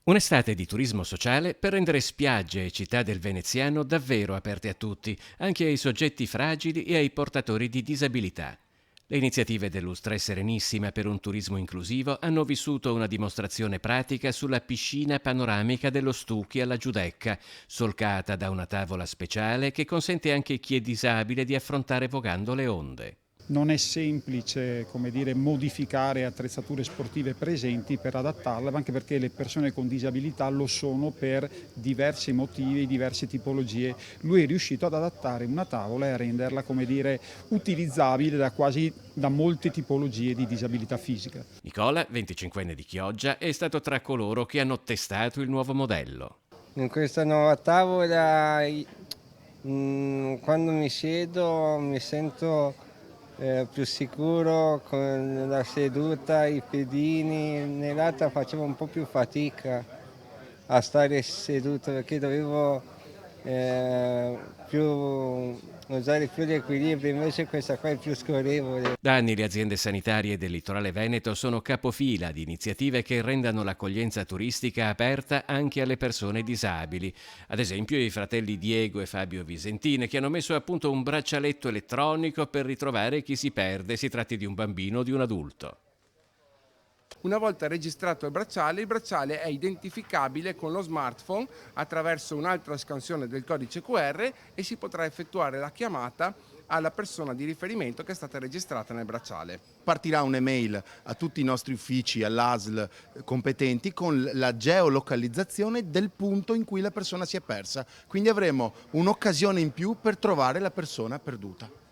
Un'estate di turismo sociale per rendere spiagge e città del veneziano davvero aperte a tutti, anche ai soggetti fragili e ai portatori di disabilità. Le iniziative dell'Ustre Serenissima per un turismo inclusivo hanno vissuto una dimostrazione pratica sulla piscina panoramica dello Stucchi alla Giudecca, solcata da una tavola speciale che consente anche a chi è disabile di affrontare vogando le onde. Non è semplice, come dire, modificare attrezzature sportive presenti per adattarle, anche perché le persone con disabilità lo sono per diversi motivi, diverse tipologie. Lui è riuscito ad adattare una tavola e a renderla, come dire, utilizzabile da molte tipologie di disabilità fisica. Nicola, 25enne di Chioggia, è stato tra coloro che hanno testato il nuovo modello. In questa nuova tavola, quando mi siedo mi sento più sicuro con la seduta, i piedini. Nell'altra facevo un po' più fatica a stare seduto perché dovevo eh, più, usare più l'equilibrio, invece questa qua è più scorrevole. Da anni le aziende sanitarie del litorale veneto sono capofila di iniziative che rendano l'accoglienza turistica aperta anche alle persone disabili. Ad esempio i fratelli Diego e Fabio Visentine che hanno messo a punto un braccialetto elettronico per ritrovare chi si perde, si tratti di un bambino o di un adulto. Una volta registrato il bracciale è identificabile con lo smartphone attraverso un'altra scansione del codice QR e si potrà effettuare la chiamata alla persona di riferimento che è stata registrata nel bracciale. Partirà un'email a tutti i nostri uffici, all'ASL competenti con la geolocalizzazione del punto in cui la persona si è persa. Quindi avremo un'occasione in più per trovare la persona perduta.